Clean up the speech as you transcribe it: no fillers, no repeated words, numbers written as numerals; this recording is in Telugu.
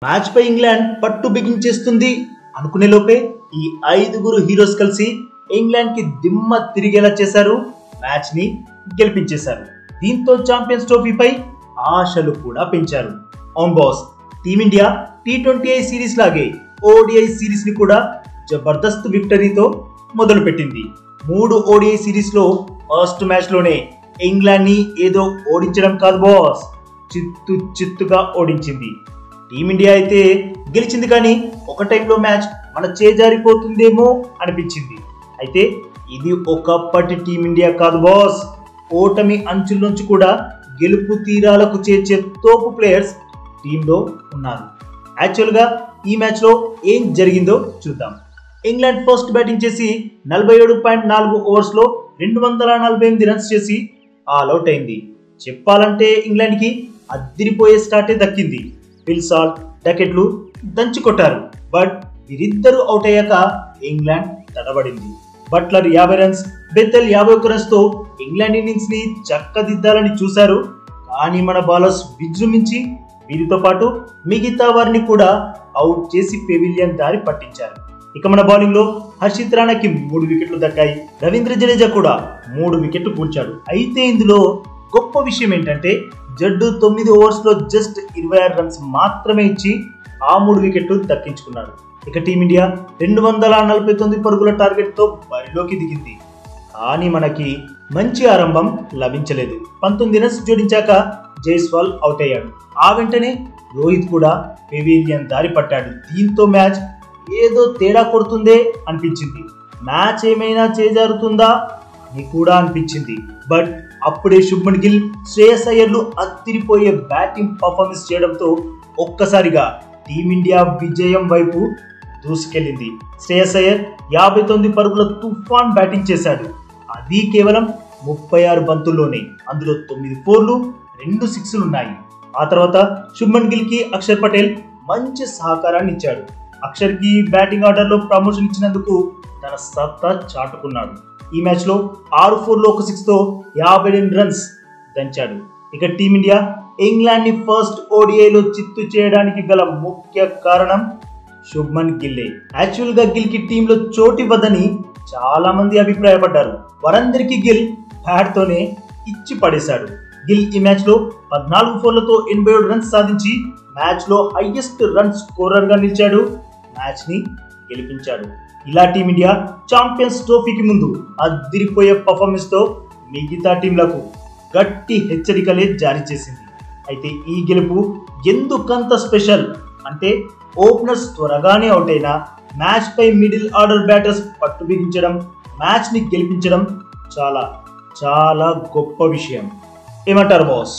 మ్యాచ్ పై ఇంగ్లాండ్ పట్టు బిగించేస్తుంది అనుకునే లోపే ఈ ఐదుగురు హీరోస్ కలిసి ఇంగ్లాండ్ కి దిమ్మ తిరిగేలా చేశారు, మ్యాచ్ ని గెలిపించేశారు. దీంతో ఛాంపియన్స్ ట్రోఫీపై ఆశలు కూడా పెంచారు. అవును బాస్, టీమిండియా T20I సిరీస్ లాగే ODI సిరీస్ ని కూడా జబర్దస్త్ విక్టరీతో మొదలు పెట్టింది. 3 ODI సిరీస్ లో ఫస్ట్ మ్యాచ్ లోనే ఇంగ్లాండ్ ని ఏదో ఓడించడం కాదు బాస్, చిత్తుగా ఓడించింది. టీమిండియా అయితే గెలిచింది, కానీ ఒక టైంలో మ్యాచ్ మన చేజారిపోతుందేమో అనిపించింది. అయితే ఇది ఒకప్పటి టీమిండియా కాదు బాస్, ఓటమి అంచుల్లోంచి కూడా గెలుపు తీరాలకు చేర్చే తోపు ప్లేయర్స్ టీంలో ఉన్నారు. యాక్చువల్గా ఈ మ్యాచ్లో ఏం జరిగిందో చూద్దాం. ఇంగ్లాండ్ ఫస్ట్ బ్యాటింగ్ చేసి 47.4 ఓవర్స్లో 248 రన్స్ చేసి ఆల్అౌట్ అయింది. చెప్పాలంటే ఇంగ్లాండ్కి అద్దిరిపోయే స్టార్టే దక్కింది. విల్ సాల్ట్, డకెట్లు దంచి కొట్టారు. బట్ వీరిద్దరూ అవుట్ అయ్యాక ఇంగ్లాండ్ తడబడింది. బట్లర్ 50 రన్స్, బెతెల్ 51 రన్స్ తో ఇంగ్లాండ్ ఇన్నింగ్స్ ని చక్కదిద్దాలని చూశారు. కానీ మన బౌలర్స్ విజృంభించి వీరితో పాటు మిగతా వారిని కూడా అవుట్ చేసి పెవిలియన్ దారి పట్టించారు. ఇక మన బౌలింగ్ లో హర్షిత్ రాణాకి 3 వికెట్లు దక్కాయి. రవీంద్ర జడేజా కూడా 3 వికెట్లు కూల్చాడు. అయితే ఇందులో గొప్ప విషయం ఏంటంటే జడ్డు 9 ఓవర్స్ లో జస్ట్ 26 రన్స్ మాత్రమే ఇచ్చి ఆ 3 వికెట్లు దక్కించుకున్నాడు. ఇక టీమిండియా 249 పరుగుల టార్గెట్ తో బరిలోకి దిగింది. కానీ మనకి మంచి ఆరంభం లభించలేదు. 19 రన్స్ జోడించాక జైస్వాల్ అవుట్ అయ్యాడు. ఆ వెంటనే రోహిత్ కూడా పెవిలియన్ దారి పట్టాడు. దీంతో మ్యాచ్ ఏదో తేడా కొడుతుందే అనిపించింది. మ్యాచ్ ఏమైనా చేజారుతుందా అని కూడా అనిపించింది. బట్ అప్పుడే శుభ్మన్ గిల్, శ్రేయస్ అయ్యర్లు అత్తిరిపోయే బ్యాటింగ్ పర్ఫార్మెన్స్ చేయడంతో ఒక్కసారిగా టీమిండియా విజయం వైపు దూసుకెళ్లింది. శ్రేయస్ అయ్యర్ 59 పరుగుల తుఫాన్ బ్యాటింగ్ చేశాడు. అది కేవలం 36 బంతుల్లోనే. అందులో 9 ఫోర్లు, 2 సిక్స్లు ఉన్నాయి. ఆ తర్వాత శుభ్మన్ గిల్ కి అక్షర్ పటేల్ మంచి సహకారాన్ని ఇచ్చాడు. అక్షర్ కి బ్యాటింగ్ ఆర్డర్ లో ప్రమోషన్ ఇచ్చినందుకు తన సత్తా చాటుకున్నాడు. ఈ మ్యాచ్ లో 6 ఫోర్లు 1 సిక్స్ తో 52 రన్స్ దంచాడు. ఇక టీమిండియా ఇంగ్లాండ్ ని ఫస్ట్ ODIలో చిత్తు చేయడానికి గల ముఖ్య కారణం శుభ్మన్ గిల్లే. యాక్చువల్ గా గిల్ కి టీంలో చోటు ఇవ్వదని చాలా మంది అభిప్రాయపడ్డారు. వారందరికీ గిల్ బ్యాట్ తోనే ఇచ్చి పడేశాడు. గిల్ ఈ మ్యాచ్ లో 14 ఫోర్లతో 87 రన్స్ సాధించి మ్యాచ్ లో హైయెస్ట్ రన్ స్కోరర్ గా నిలిచాడు. మ్యాచ్ ని గెలిపించాడు. ఇలా టీమిండియా ఛాంపియన్స్ ట్రోఫీకి ముందు అద్దిరిపోయే పర్ఫార్మెన్స్ తో మిగతా టీంలకు గట్టి హెచ్చరికలే జారీ చేసింది. అయితే ఈ గెలుపు ఎందుకంత స్పెషల్ అంటే ఓపెనర్స్ త్వరగానే అవుట్ అయినా మ్యాచ్ పై మిడిల్ ఆర్డర్ బ్యాటర్స్ పట్టు బిగించడం, మ్యాచ్ ని గెలిపించడం చాలా చాలా గొప్ప విషయం. ఏమంటారు బాస్?